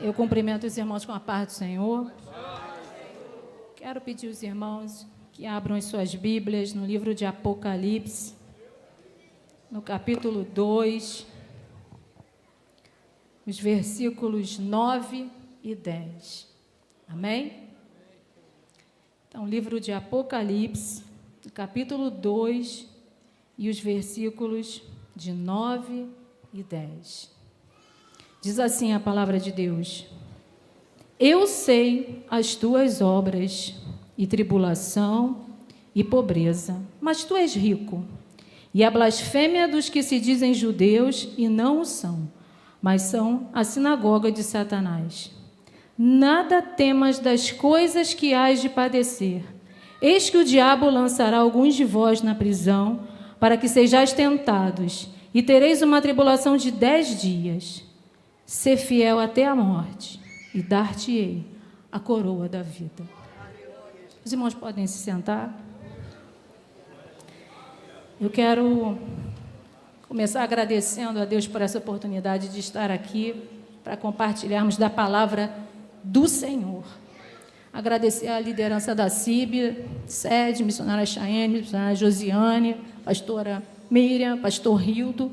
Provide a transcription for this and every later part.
Eu cumprimento os irmãos com a paz do Senhor. Quero pedir aos irmãos que abram as suas Bíblias no livro de Apocalipse, no capítulo 2, os versículos 9 e 10. Amém? Então, livro de Apocalipse, capítulo 2, e os versículos de 9 e 10. Diz assim a palavra de Deus: Eu sei as tuas obras, e tribulação, e pobreza, mas tu és rico, e a blasfêmia dos que se dizem judeus e não o são, mas são a sinagoga de Satanás. Nada temas das coisas que hás de padecer. Eis que o diabo lançará alguns de vós na prisão, para que sejais tentados, e tereis uma tribulação de 10 dias. Sê fiel até a morte, e dar-te-ei a coroa da vida. Os irmãos podem se sentar. Eu quero começar agradecendo a Deus por essa oportunidade de estar aqui para compartilharmos da palavra do Senhor. Agradecer a liderança da CIB, sede, missionária Chayane, missionária Josiane, pastora Miriam, pastor Rildo,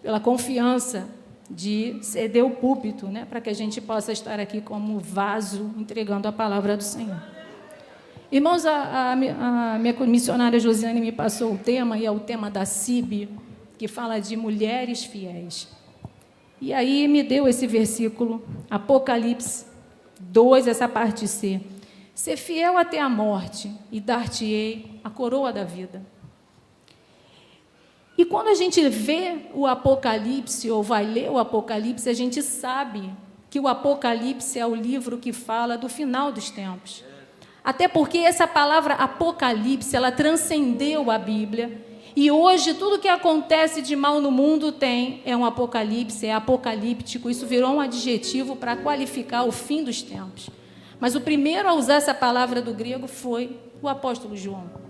pela confiança de ceder o púlpito, para que a gente possa estar aqui como vaso, entregando a palavra do Senhor. Irmãos, a minha missionária Josiane me passou o tema, e é o tema da CIB, que fala de mulheres fiéis. E aí me deu esse versículo, Apocalipse 2, essa parte C. Ser fiel até a morte, e dar-te-ei a coroa da vida. E quando a gente vê o Apocalipse, ou vai ler o Apocalipse, a gente sabe que o Apocalipse é o livro que fala do final dos tempos. Até porque essa palavra Apocalipse, ela transcendeu a Bíblia, e hoje tudo que acontece de mal no mundo é um apocalipse, é apocalíptico. Isso virou um adjetivo para qualificar o fim dos tempos. Mas o primeiro a usar essa palavra do grego foi o apóstolo João.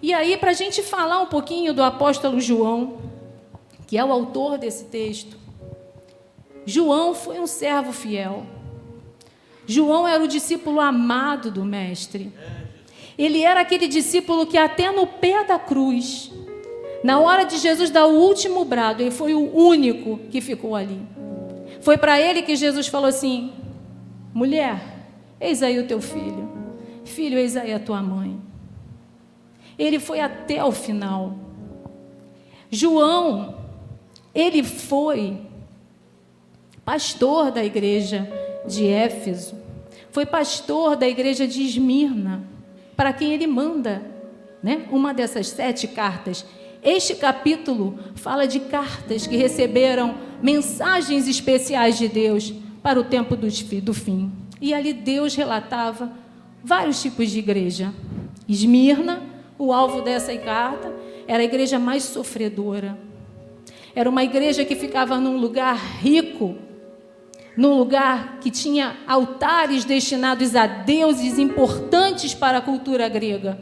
E aí, para a gente falar um pouquinho do apóstolo João, que é o autor desse texto, João foi um servo fiel. João era o discípulo amado do Mestre. Ele era aquele discípulo que até no pé da cruz, na hora de Jesus dar o último brado, ele foi o único que ficou ali. Foi para ele que Jesus falou assim: mulher, eis aí o teu filho. Filho, eis aí a tua mãe. Ele foi até o final. João, ele foi pastor da igreja de Éfeso, foi pastor da igreja de Esmirna, para quem ele manda, uma dessas 7 cartas. Este capítulo fala de cartas que receberam mensagens especiais de Deus para o tempo do fim. E ali Deus relatava vários tipos de igreja. Esmirna, o alvo dessa carta, era a igreja mais sofredora. Era uma igreja que ficava num lugar rico, num lugar que tinha altares destinados a deuses importantes para a cultura grega.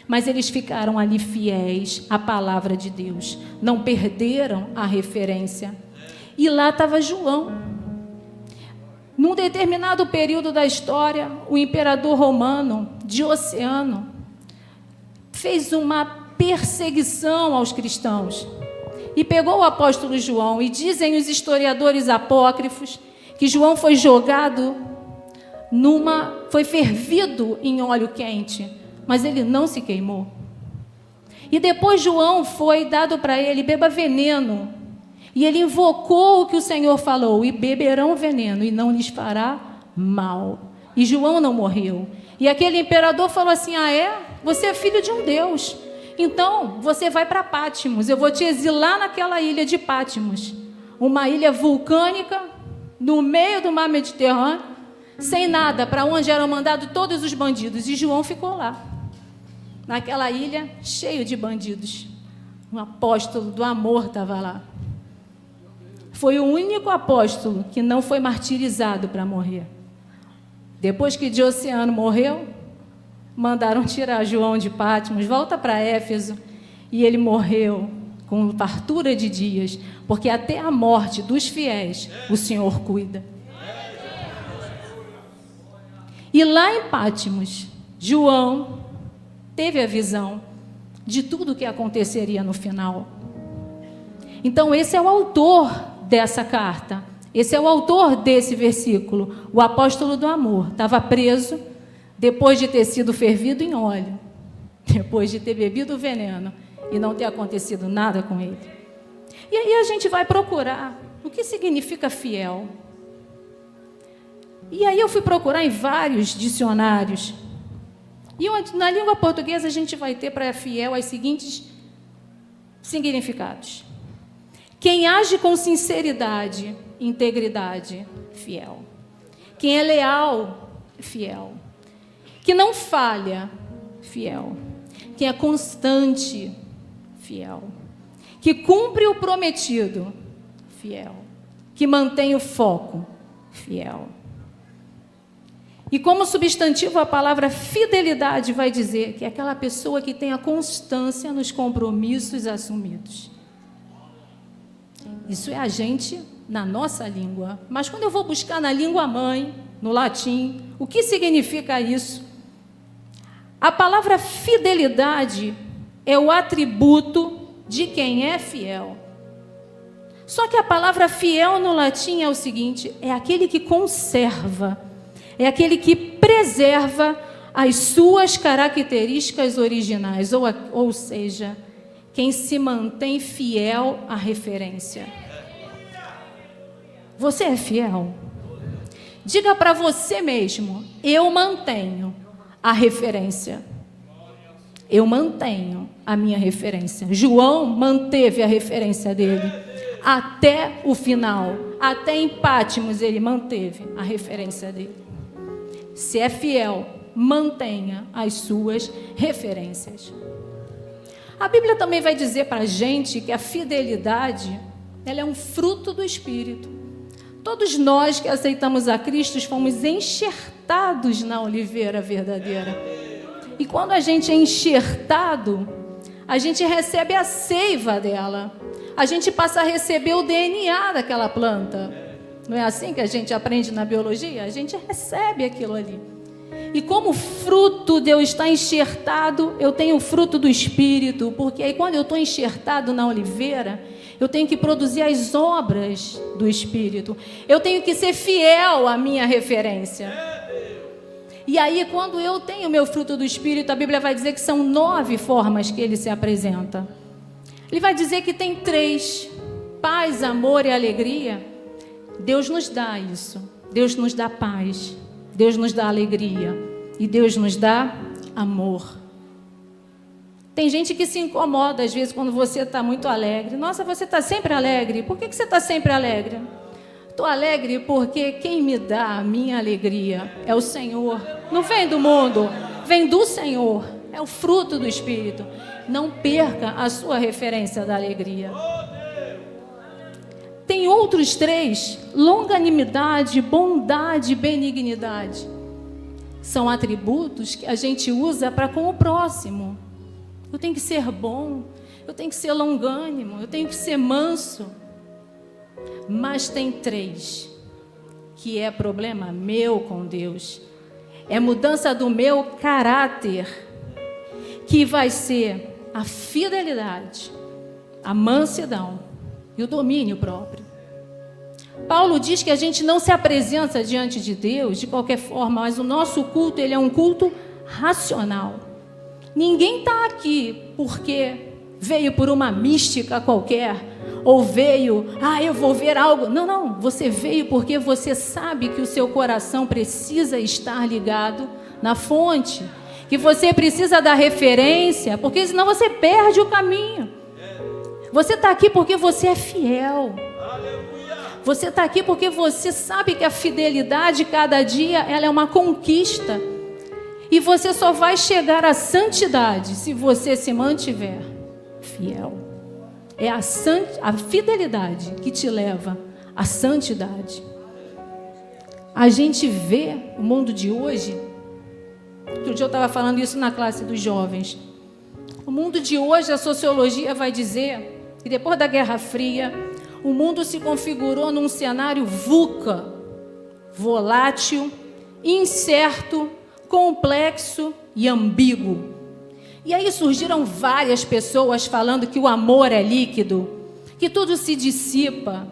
Mas eles ficaram ali fiéis à palavra de Deus, não perderam a referência. E lá estava João. Num determinado período da história, o imperador romano, Diocleciano, fez uma perseguição aos cristãos e pegou o apóstolo João, e dizem os historiadores apócrifos que João foi jogado foi fervido em óleo quente, mas ele não se queimou. E depois João foi dado para ele: beba veneno. E ele invocou o que o Senhor falou: e beberão veneno, e não lhes fará mal. E João não morreu. E aquele imperador falou assim: ah, é? Você é filho de um Deus. Então, você vai para Pátimos. Eu vou te exilar naquela ilha de Pátimos. Uma ilha vulcânica, no meio do mar Mediterrâneo, sem nada, para onde eram mandados todos os bandidos. E João ficou lá, naquela ilha, cheio de bandidos. Um apóstolo do amor estava lá. Foi o único apóstolo que não foi martirizado para morrer. Depois que Diocleciano morreu, mandaram tirar João de Pátimos, volta para Éfeso, e ele morreu com fartura de dias, porque até a morte dos fiéis o Senhor cuida. E lá em Pátimos, João teve a visão de tudo o que aconteceria no final. Então, esse é o autor dessa carta. Esse é o autor desse versículo. O apóstolo do amor estava preso depois de ter sido fervido em óleo, depois de ter bebido o veneno e não ter acontecido nada com ele. E aí a gente vai procurar o que significa fiel. E aí eu fui procurar em vários dicionários. E na língua portuguesa a gente vai ter para fiel os seguintes significados: quem age com sinceridade, integridade, fiel. Quem é leal, fiel. Que não falha, fiel. Quem é constante, fiel. Que cumpre o prometido, fiel. Que mantém o foco, fiel. E como substantivo, a palavra fidelidade vai dizer que é aquela pessoa que tem a constância nos compromissos assumidos. Isso é a gente na nossa língua. Mas quando eu vou buscar na língua mãe, no latim, o que significa isso? A palavra fidelidade é o atributo de quem é fiel. Só que a palavra fiel no latim é o seguinte: é aquele que conserva, é aquele que preserva as suas características originais, ou seja, quem se mantém fiel à referência. Você é fiel? Diga para você mesmo: eu mantenho a referência. Eu mantenho a minha referência. João manteve a referência dele até o final. Até em Pátimos ele manteve a referência dele. Se é fiel, mantenha as suas referências. A Bíblia também vai dizer para a gente que a fidelidade, ela é um fruto do Espírito. Todos nós que aceitamos a Cristo fomos enxertados na oliveira verdadeira. E quando a gente é enxertado, a gente recebe a seiva dela. A gente passa a receber o DNA daquela planta. Não é assim que a gente aprende na biologia? A gente recebe aquilo ali. E como fruto de eu estar enxertado, eu tenho o fruto do Espírito, porque aí quando eu estou enxertado na oliveira, eu tenho que produzir as obras do Espírito. Eu tenho que ser fiel à minha referência. E aí, quando eu tenho o meu fruto do Espírito, a Bíblia vai dizer que são 9 formas que ele se apresenta. Ele vai dizer que tem 3: paz, amor e alegria. Deus nos dá isso. Deus nos dá paz. Deus nos dá alegria. E Deus nos dá amor. Tem gente que se incomoda, às vezes, quando você está muito alegre. Nossa, você está sempre alegre. Por que você está sempre alegre? Estou alegre porque quem me dá a minha alegria é o Senhor. Não vem do mundo, vem do Senhor. É o fruto do Espírito. Não perca a sua referência da alegria. Tem outros 3: longanimidade, bondade e benignidade. São atributos que a gente usa para com o próximo. Eu tenho que ser bom, eu tenho que ser longânimo, eu tenho que ser manso. Mas tem 3 que é problema meu com Deus. É mudança do meu caráter, que vai ser a fidelidade, a mansidão e o domínio próprio. Paulo diz que a gente não se apresenta diante de Deus de qualquer forma, mas o nosso culto, ele é um culto racional. Ninguém está aqui porque veio por uma mística qualquer, ou veio, eu vou ver algo. Não, você veio porque você sabe que o seu coração precisa estar ligado na fonte, que você precisa da referência, porque senão você perde o caminho. Você está aqui porque você é fiel. Você está aqui porque você sabe que a fidelidade, cada dia, ela é uma conquista. E você só vai chegar à santidade se você se mantiver fiel. É a fidelidade que te leva à santidade. A gente vê o mundo de hoje. Outro dia eu estava falando isso na classe dos jovens. O mundo de hoje, a sociologia vai dizer que depois da Guerra Fria, o mundo se configurou num cenário VUCA, volátil, incerto, complexo e ambíguo. E aí surgiram várias pessoas falando que o amor é líquido, que tudo se dissipa.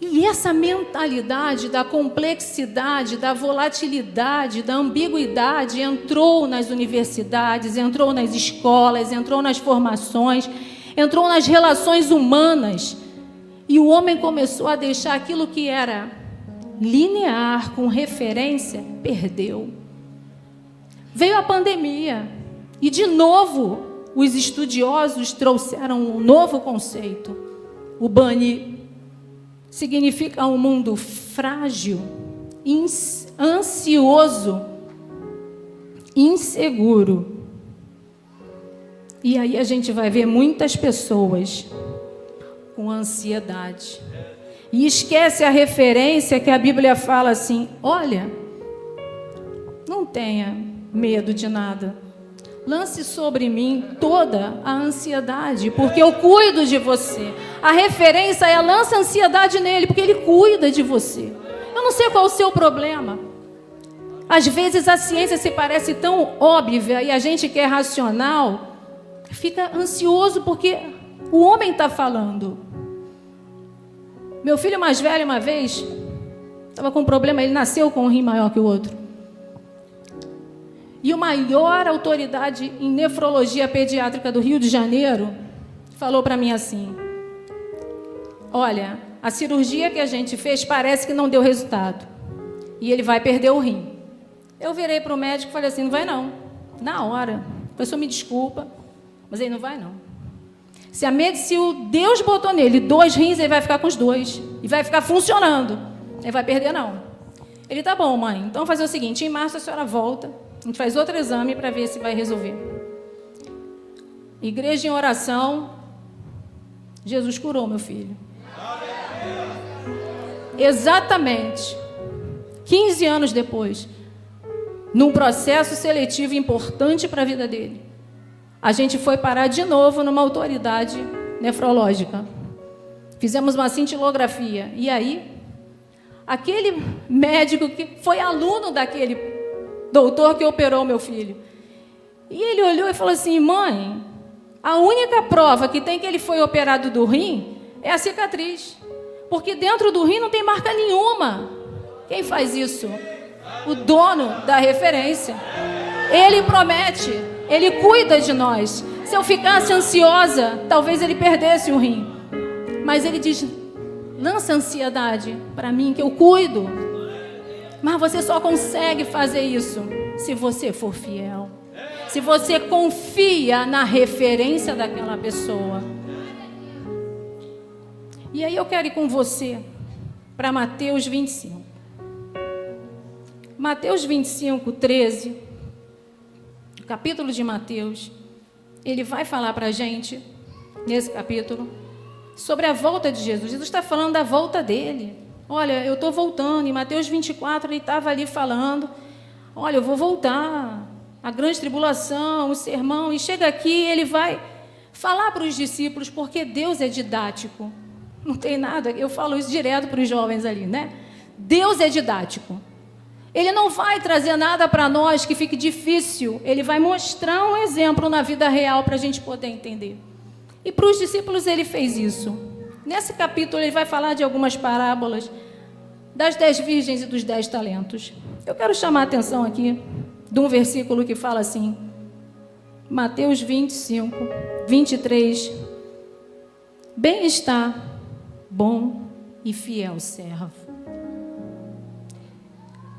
E essa mentalidade da complexidade, da volatilidade, da ambiguidade entrou nas universidades, entrou nas escolas, entrou nas formações, entrou nas relações humanas. E o homem começou a deixar aquilo que era linear, com referência, perdeu. Veio a pandemia e, de novo, os estudiosos trouxeram um novo conceito. O Bani significa um mundo frágil, ansioso, inseguro. E aí a gente vai ver muitas pessoas com ansiedade. E esquece a referência que a Bíblia fala assim: olha, não tenha medo de nada. Lance sobre mim toda a ansiedade, porque eu cuido de você. A referência é: lança a ansiedade nele, porque ele cuida de você. Eu não sei qual é o seu problema. Às vezes a ciência se parece tão óbvia e a gente que é racional fica ansioso porque o homem está falando. Meu filho mais velho, uma vez, estava com um problema, ele nasceu com um rim maior que o outro. E a maior autoridade em nefrologia pediátrica do Rio de Janeiro falou para mim assim: olha, a cirurgia que a gente fez parece que não deu resultado. E ele vai perder o rim. Eu virei para o médico e falei assim: não vai não. Na hora. A pessoa me desculpa, mas ele não vai não. Se o Deus botou nele 2 rins, ele vai ficar com os 2. E vai ficar funcionando. Ele vai perder não. Ele: tá bom, mãe. Então fazer o seguinte: em março a senhora volta. A gente faz outro exame para ver se vai resolver. Igreja em oração. Jesus curou meu filho. Exatamente. 15 anos depois, num processo seletivo importante para a vida dele, a gente foi parar de novo numa autoridade nefrológica. Fizemos uma cintilografia. E aí, aquele médico que foi aluno daquele doutor que operou meu filho, e ele olhou e falou assim: mãe, a única prova que tem que ele foi operado do rim é a cicatriz, porque dentro do rim não tem marca nenhuma. Quem faz isso? O dono da referência. Ele promete, ele cuida de nós. Se eu ficasse ansiosa, talvez ele perdesse o rim, mas ele diz: lança a ansiedade para mim que eu cuido. Mas você só consegue fazer isso se você for fiel. Se você confia na referência daquela pessoa. E aí eu quero ir com você para Mateus 25. Mateus 25, 13. O capítulo de Mateus. Ele vai falar para a gente, nesse capítulo, sobre a volta de Jesus. Jesus está falando da volta dele. Olha, eu estou voltando. Em Mateus 24, ele estava ali falando: olha, eu vou voltar. A grande tribulação, o sermão. E chega aqui, ele vai falar para os discípulos, porque Deus é didático. Não tem nada, eu falo isso direto para os jovens ali, né? Deus é didático. Ele não vai trazer nada para nós que fique difícil. Ele vai mostrar um exemplo na vida real para a gente poder entender. E para os discípulos ele fez isso. Nesse capítulo ele vai falar de algumas parábolas das 10 virgens e dos 10 talentos. Eu quero chamar a atenção aqui de um versículo que fala assim, Mateus 25, 23. Bem está, bom e fiel servo.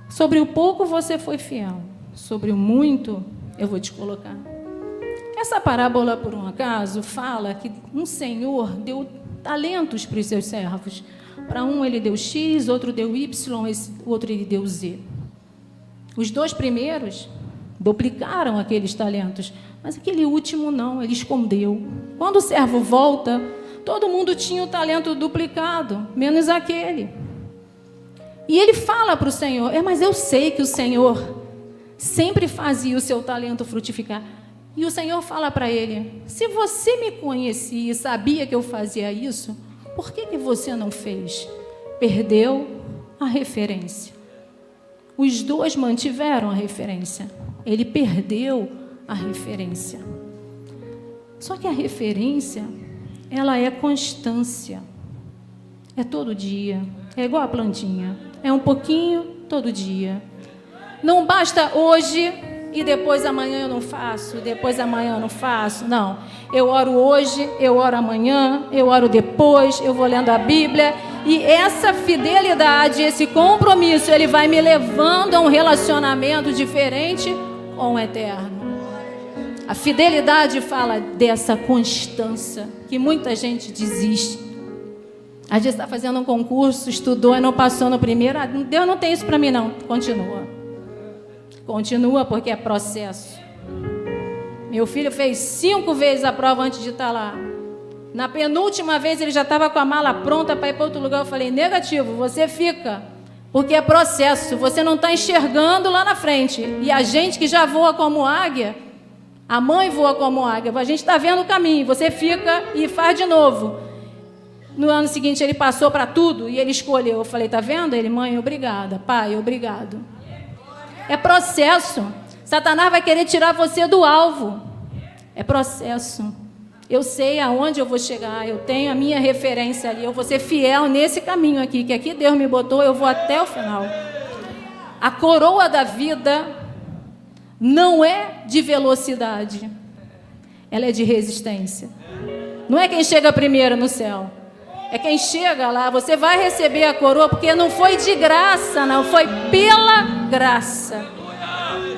Sobre o pouco você foi fiel, sobre o muito eu vou te colocar. Essa parábola, por um acaso, fala que um senhor deu talentos para os seus servos. Para um ele deu X, outro deu Y, o outro ele deu Z. Os 2 primeiros duplicaram aqueles talentos, mas aquele último não, ele escondeu. Quando o servo volta, todo mundo tinha o talento duplicado, menos aquele. E ele fala para o Senhor: mas eu sei que o Senhor sempre fazia o seu talento frutificar. E o Senhor fala para ele: se você me conhecia e sabia que eu fazia isso, por que você não fez? Perdeu a referência. os dois mantiveram a referência. Ele perdeu a referência. Só que a referência, ela é constância. É todo dia. É igual a plantinha. É um pouquinho todo dia. Não basta hoje e depois amanhã eu não faço, depois amanhã eu não faço. Não. Eu oro hoje, eu oro amanhã, eu oro depois, eu vou lendo a Bíblia. E essa fidelidade, esse compromisso, ele vai me levando a um relacionamento diferente com o eterno. A fidelidade fala dessa constância, que muita gente desiste. Às vezes está fazendo um concurso, estudou e não passou no primeiro. Deus não tem isso para mim, não. Continua. Continua, porque é processo. Meu filho fez 5 vezes a prova antes de estar lá. Na penúltima vez ele já estava com a mala pronta para ir para outro lugar. Eu falei, negativo, você fica. Porque é processo, você não está enxergando lá na frente. E a gente que já voa como águia, a mãe voa como águia, a gente está vendo o caminho, você fica e faz de novo. No ano seguinte ele passou para tudo e ele escolheu. Eu falei, tá vendo? Ele, mãe, obrigada, pai, obrigado. É processo. Satanás vai querer tirar você do alvo. É processo. Eu sei aonde eu vou chegar, eu tenho a minha referência ali, eu vou ser fiel nesse caminho aqui, que aqui Deus me botou, eu vou até o final. A coroa da vida não é de velocidade, ela é de resistência. Não é quem chega primeiro no céu, é quem chega lá. Você vai receber a coroa, porque não foi de graça, não, foi pela graça.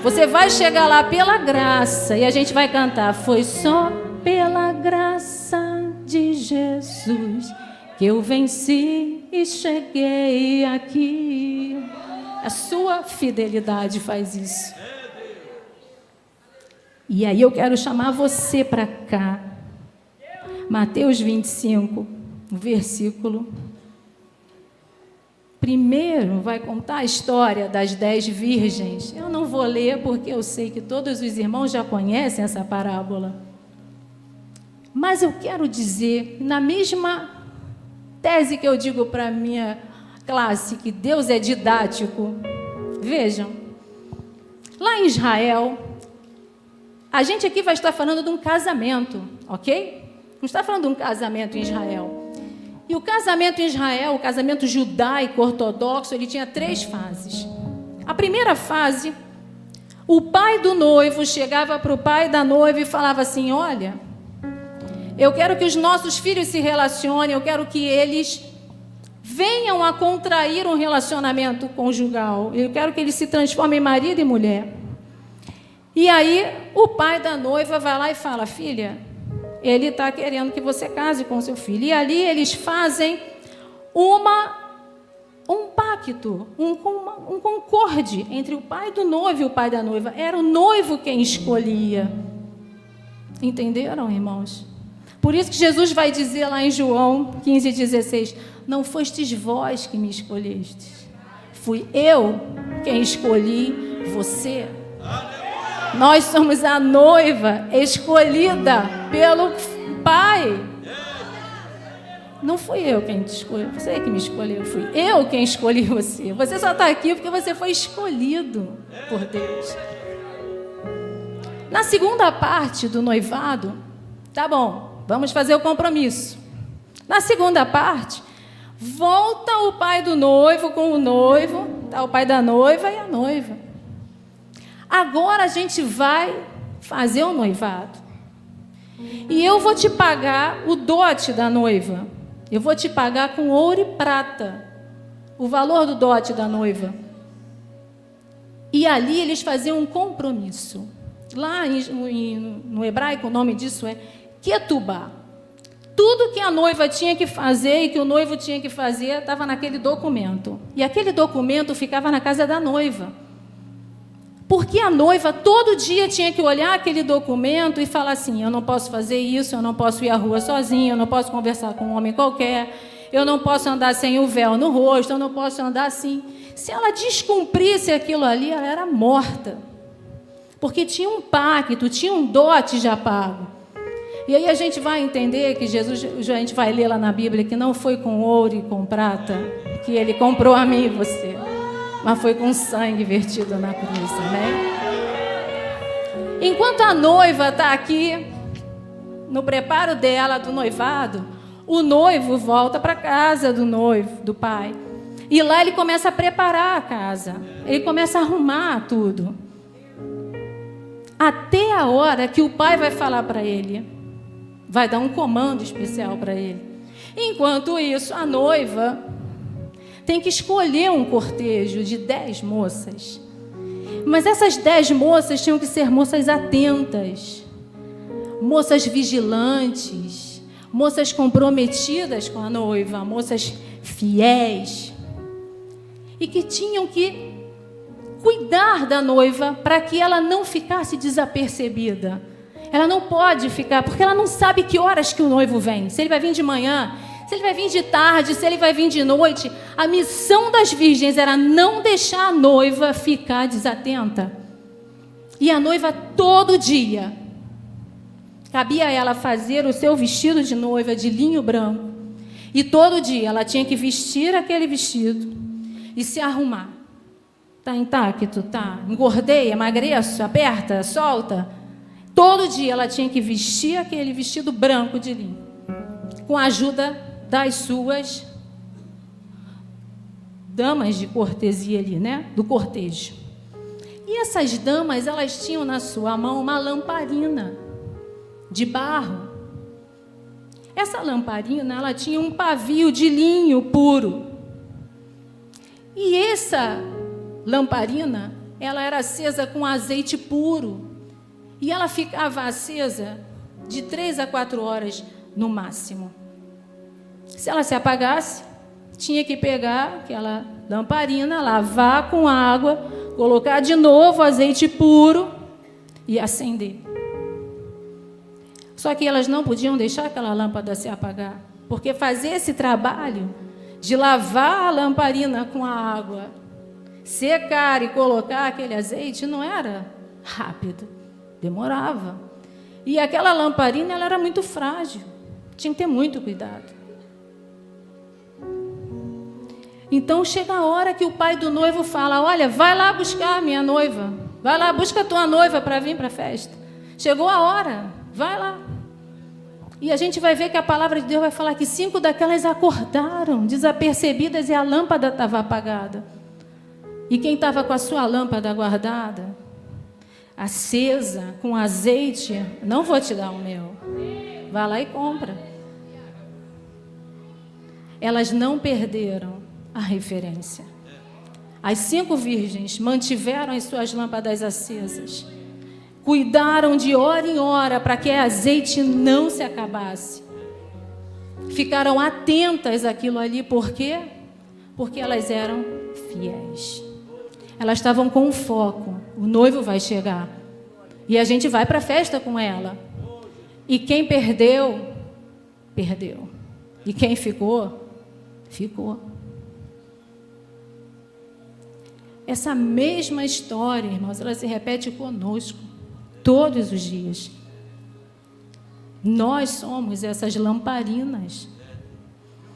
Você vai chegar lá pela graça, e a gente vai cantar, foi só pela graça de Jesus que eu venci e cheguei aqui. A sua fidelidade faz isso. E aí eu quero chamar você para cá. Mateus 25, versículo. Primeiro vai contar a história das 10 virgens. Eu não vou ler porque eu sei que todos os irmãos já conhecem essa parábola. Mas eu quero dizer, na mesma tese que eu digo para a minha classe, que Deus é didático. Vejam, lá em Israel, a gente aqui vai estar falando de um casamento, ok? Não está falando de um casamento em Israel. E o casamento em Israel, o casamento judaico ortodoxo, ele tinha 3 fases. A primeira fase, o pai do noivo chegava para o pai da noiva e falava assim, olha, eu quero que os nossos filhos se relacionem, eu quero que eles venham a contrair um relacionamento conjugal. Eu quero que eles se transformem em marido e mulher. E aí, o pai da noiva vai lá e fala, filha, ele está querendo que você case com seu filho. E ali eles fazem um pacto, um concorde entre o pai do noivo e o pai da noiva. Era o noivo quem escolhia. Entenderam, irmãos? Por isso que Jesus vai dizer lá em João 15,16, não fostes vós que me escolhestes, fui eu quem escolhi você. Nós somos a noiva escolhida pelo Pai. Não fui eu quem te escolheu, você que me escolheu, fui eu quem escolhi você. Você só está aqui porque você foi escolhido por Deus. Na segunda parte do noivado, tá bom, vamos fazer o compromisso. Na segunda parte, volta o pai do noivo com o noivo, tá o pai da noiva e a noiva. Agora a gente vai fazer o noivado. E eu vou te pagar o dote da noiva. Eu vou te pagar com ouro e prata o valor do dote da noiva. E ali eles faziam um compromisso. Lá no hebraico o nome disso é Ketubá. Tudo que a noiva tinha que fazer e que o noivo tinha que fazer estava naquele documento. E aquele documento ficava na casa da noiva. Porque a noiva todo dia tinha que olhar aquele documento e falar assim, eu não posso fazer isso, eu não posso ir à rua sozinha, eu não posso conversar com um homem qualquer, eu não posso andar sem o véu no rosto, eu não posso andar assim. Se ela descumprisse aquilo ali, ela era morta. Porque tinha um pacto, tinha um dote já pago. E aí a gente vai entender que Jesus, a gente vai ler lá na Bíblia, que não foi com ouro e com prata que ele comprou a mim e você. mas foi com sangue vertido na cruz, amém? Enquanto a noiva está aqui, no preparo dela, do noivado, o noivo volta para casa do noivo, do pai. E lá ele começa a preparar a casa. Ele começa a arrumar tudo. Até a hora que o pai vai falar para ele. Vai dar um comando especial para ele. Enquanto isso, a noiva tem que escolher um cortejo de 10 moças. Mas essas 10 moças tinham que ser moças atentas, moças vigilantes, moças comprometidas com a noiva, moças fiéis, e que tinham que cuidar da noiva para que ela não ficasse desapercebida. Ela não pode ficar, porque ela não sabe que horas que o noivo vem, se ele vai vir de manhã, se ele vai vir de tarde, se ele vai vir de noite. A missão das virgens era não deixar a noiva ficar desatenta. E a noiva todo dia, cabia a ela fazer o seu vestido de noiva de linho branco. E todo dia ela tinha que vestir aquele vestido e se arrumar. Está intacto? Tá? Engordei, emagreço, aperta, solta. Todo dia ela tinha que vestir aquele vestido branco de linho, com a ajuda das suas damas de cortesia ali, né? Do cortejo. E essas damas, elas tinham na sua mão uma lamparina de barro. Essa lamparina, ela tinha um pavio de linho puro. E essa lamparina, ela era acesa com azeite puro. E ela ficava acesa de 3 a 4 horas no máximo. Se ela se apagasse, tinha que pegar aquela lamparina, lavar com água, colocar de novo azeite puro e acender. Só que elas não podiam deixar aquela lâmpada se apagar, porque fazer esse trabalho de lavar a lamparina com a água, secar e colocar aquele azeite não era rápido, demorava. E aquela lamparina, ela era muito frágil, tinha que ter muito cuidado. Então chega a hora que o pai do noivo fala: olha, vai lá buscar minha noiva, vai lá, busca a tua noiva para vir para a festa. Chegou a hora, vai lá. E a gente vai ver que a palavra de Deus vai falar que 5 daquelas acordaram, desapercebidas, e a lâmpada estava apagada. E quem estava com a sua lâmpada guardada, acesa, com azeite, não vou te dar o meu, vai lá e compra. Elas não perderam a referência. As 5 virgens mantiveram as suas lâmpadas acesas, cuidaram de hora em hora para que o azeite não se acabasse. Ficaram atentas àquilo ali, por quê? Porque elas eram fiéis. Elas estavam com foco. O noivo vai chegar e a gente vai para a festa com ela. E quem perdeu, perdeu. E quem ficou, ficou. Essa mesma história, irmãos, ela se repete conosco todos os dias. Nós somos essas lamparinas.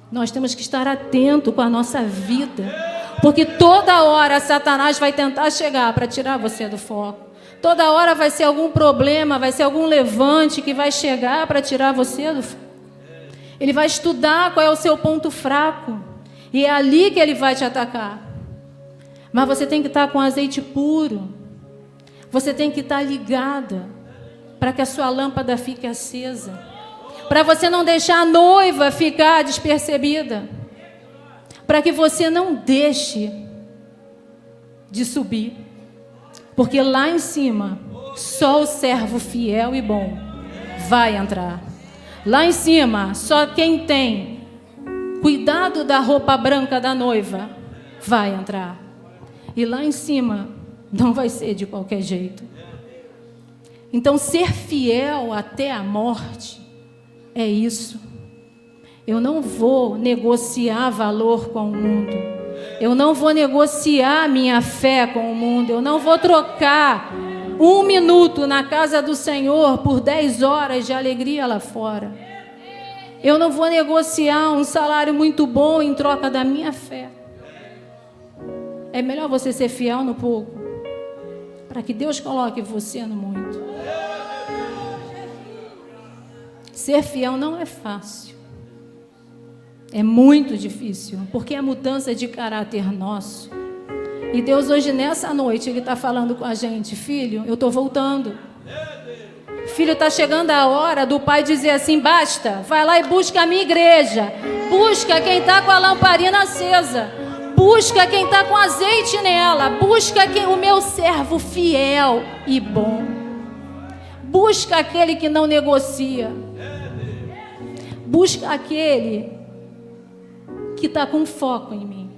Nós temos que estar atento com a nossa vida, porque toda hora Satanás vai tentar chegar para tirar você do foco. Toda hora vai ser algum problema, vai ser algum levante que vai chegar para tirar você do foco. Ele vai estudar qual é o seu ponto fraco, e é ali que ele vai te atacar. Mas você tem que estar com azeite puro. Você tem que estar ligada para que a sua lâmpada fique acesa. Para você não deixar a noiva ficar despercebida. Para que você não deixe de subir. Porque lá em cima, só o servo fiel e bom vai entrar. Lá em cima, só quem tem cuidado da roupa branca da noiva vai entrar. E lá em cima não vai ser de qualquer jeito. Então, ser fiel até a morte é isso. Eu não vou negociar valor com o mundo. Eu não vou negociar minha fé com o mundo. Eu não vou trocar 1 minuto na casa do Senhor por 10 horas de alegria lá fora. Eu não vou negociar um salário muito bom em troca da minha fé. É melhor você ser fiel no pouco, para que Deus coloque você no muito. Ser fiel não é fácil. É muito difícil, porque é mudança de caráter nosso. E Deus hoje, nessa noite, Ele está falando com a gente: filho, eu estou voltando. Filho, está chegando a hora do pai dizer assim: basta, vai lá e busca a minha igreja. Busca quem está com a lamparina acesa. Busca quem está com azeite nela. Busca o meu servo fiel e bom. Busca aquele que não negocia. Busca aquele que está com foco em mim.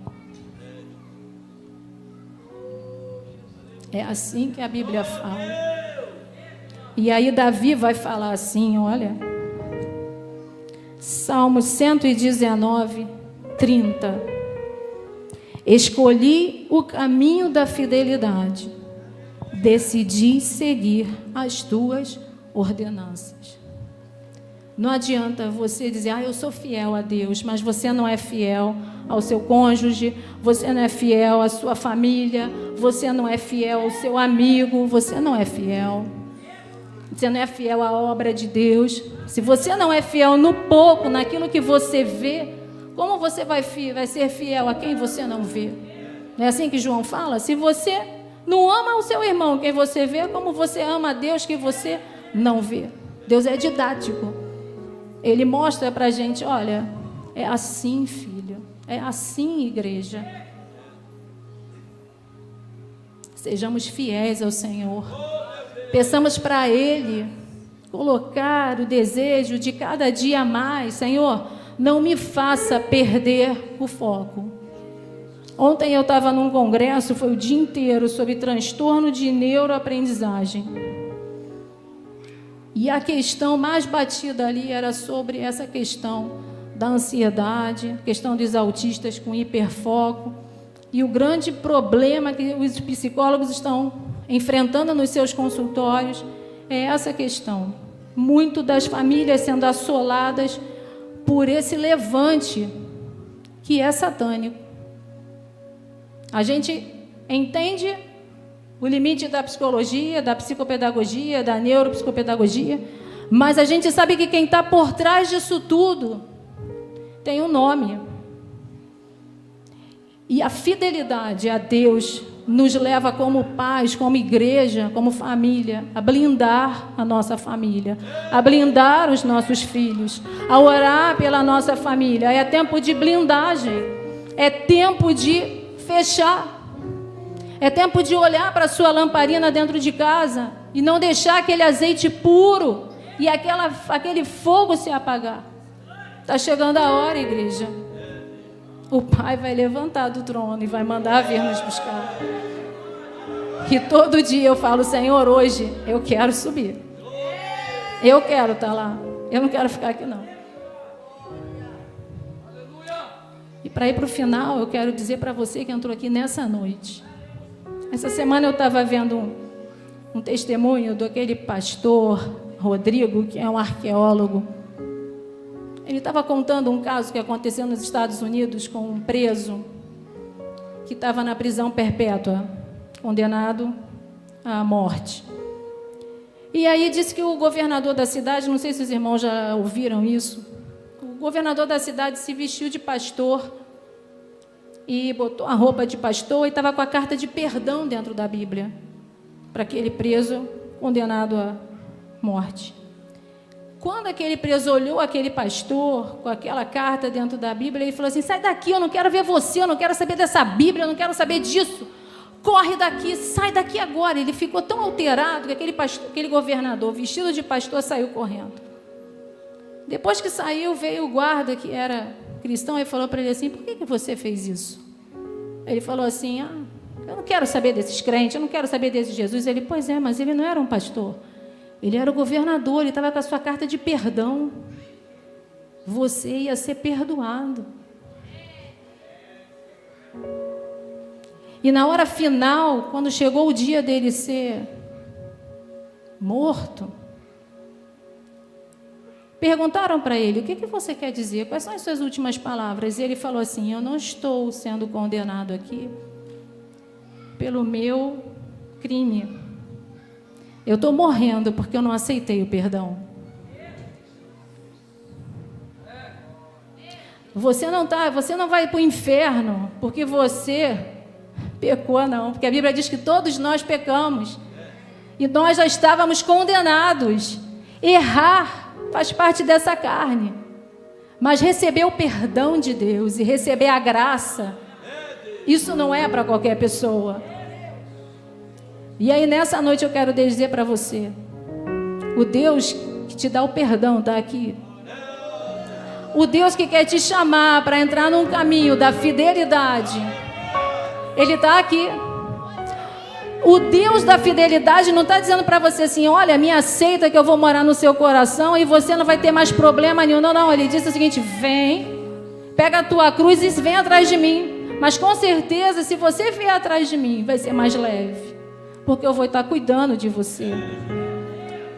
É assim que a Bíblia fala. E aí Davi vai falar assim, olha, Salmos 119, 30. Escolhi o caminho da fidelidade, decidi seguir as tuas ordenanças. Não adianta você dizer: eu sou fiel a Deus, mas você não é fiel ao seu cônjuge, você não é fiel à sua família, você não é fiel ao seu amigo, você não é fiel. Você não é fiel à obra de Deus. Se você não é fiel no pouco, naquilo que você vê, como você vai ser fiel a quem você não vê? Não é assim que João fala? Se você não ama o seu irmão, quem você vê, como você ama a Deus que você não vê? Deus é didático. Ele mostra para a gente: olha, é assim, filho, é assim, igreja. Sejamos fiéis ao Senhor. Peçamos para Ele colocar o desejo de cada dia mais. Senhor, não me faça perder o foco. Ontem eu estava num congresso, foi o dia inteiro, sobre transtorno de neuroaprendizagem. E a questão mais batida ali era sobre essa questão da ansiedade, questão dos autistas com hiperfoco. E o grande problema que os psicólogos estão enfrentando nos seus consultórios é essa questão. Muito das famílias sendo assoladas por esse levante que é satânico. A gente entende o limite da psicologia, da psicopedagogia, da neuropsicopedagogia, mas a gente sabe que quem está por trás disso tudo tem um nome. E a fidelidade a Deus nos leva como pais, como igreja, como família, a blindar a nossa família, a blindar os nossos filhos, a orar pela nossa família. É tempo de blindagem, é tempo de fechar. É tempo de olhar para a sua lamparina dentro de casa e não deixar aquele azeite puro e aquele fogo se apagar. Está chegando a hora, igreja. O Pai vai levantar do trono e vai mandar vir nos buscar. E todo dia eu falo: Senhor, hoje eu quero subir. Eu quero estar lá. Eu não quero ficar aqui, não. E para ir para o final, eu quero dizer para você que entrou aqui nessa noite. Essa semana eu estava vendo um testemunho daquele pastor Rodrigo, que é um arqueólogo. Ele estava contando um caso que aconteceu nos Estados Unidos com um preso que estava na prisão perpétua, condenado à morte. E aí disse que o governador da cidade, não sei se os irmãos já ouviram isso, o governador da cidade se vestiu de pastor e botou a roupa de pastor e estava com a carta de perdão dentro da Bíblia para aquele preso condenado à morte. Quando aquele preso olhou aquele pastor com aquela carta dentro da Bíblia, ele falou assim: sai daqui, eu não quero ver você, eu não quero saber dessa Bíblia, eu não quero saber disso. Corre daqui, sai daqui agora. Ele ficou tão alterado que aquele governador vestido de pastor saiu correndo. Depois que saiu, veio o guarda que era cristão e falou para ele assim: por que você fez isso? Ele falou assim: eu não quero saber desses crentes, eu não quero saber desse Jesus. Ele: pois é, mas ele não era um pastor. Ele era o governador, ele estava com a sua carta de perdão. Você ia ser perdoado. E na hora final, quando chegou o dia dele ser morto, perguntaram para ele: o que você quer dizer? Quais são as suas últimas palavras? E ele falou assim: eu não estou sendo condenado aqui pelo meu crime. Eu estou morrendo porque eu não aceitei o perdão. Você não vai para o inferno porque você pecou, não. Porque a Bíblia diz que todos nós pecamos. E nós já estávamos condenados. Errar faz parte dessa carne. Mas receber o perdão de Deus e receber a graça, isso não é para qualquer pessoa. E aí nessa noite eu quero dizer para você, o Deus que te dá o perdão está aqui. O Deus que quer te chamar para entrar num caminho da fidelidade, Ele está aqui. O Deus da fidelidade não está dizendo para você assim, olha, me aceita que eu vou morar no seu coração e você não vai ter mais problema nenhum. Não, não, Ele disse o seguinte, vem, pega a tua cruz e vem atrás de mim. Mas com certeza, se você vier atrás de mim, vai ser mais leve, porque eu vou estar cuidando de você.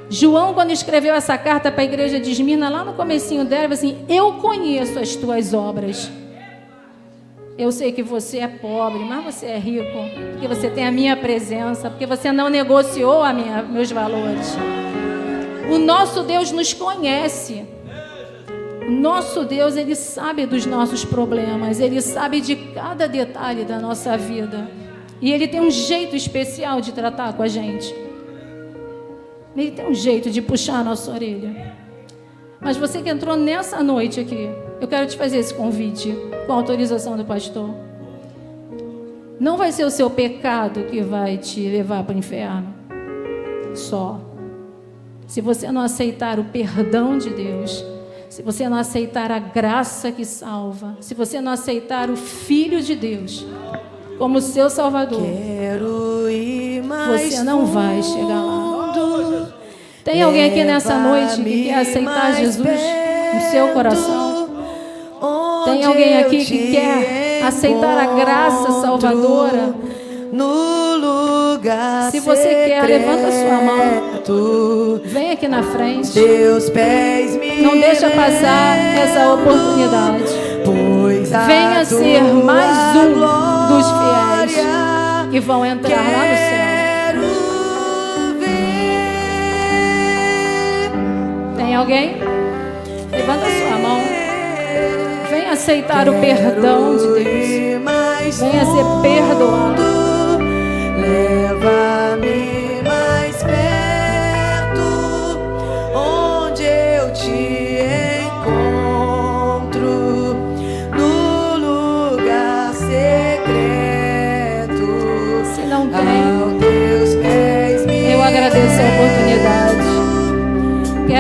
João, quando escreveu essa carta para a igreja de Esmirna, lá no comecinho dela, ele assim, eu conheço as tuas obras. Eu sei que você é pobre, mas você é rico, porque você tem a minha presença, porque você não negociou meus valores. O nosso Deus nos conhece. O nosso Deus, Ele sabe dos nossos problemas, Ele sabe de cada detalhe da nossa vida. E Ele tem um jeito especial de tratar com a gente. Ele tem um jeito de puxar a nossa orelha. Mas você que entrou nessa noite aqui, eu quero te fazer esse convite, com a autorização do pastor. Não vai ser o seu pecado que vai te levar para o inferno. Só. Se você não aceitar o perdão de Deus, se você não aceitar a graça que salva, se você não aceitar o Filho de Deus como seu Salvador, você não vai chegar lá. Tem alguém aqui nessa noite que quer aceitar Jesus no seu coração? Tem alguém aqui que quer aceitar a graça salvadora? Se você quer, levanta a sua mão. Vem aqui na frente. Não deixa passar essa oportunidade. Venha ser mais um dos fiéis que vão entrar lá no céu. Tem alguém? Levanta a sua mão. Venha aceitar o perdão de Deus. Venha ser perdoado. Leva-me mais perto, onde eu te encontro, no lugar secreto. Se não tem, Aos teus pés me eu agradeço a oportunidade.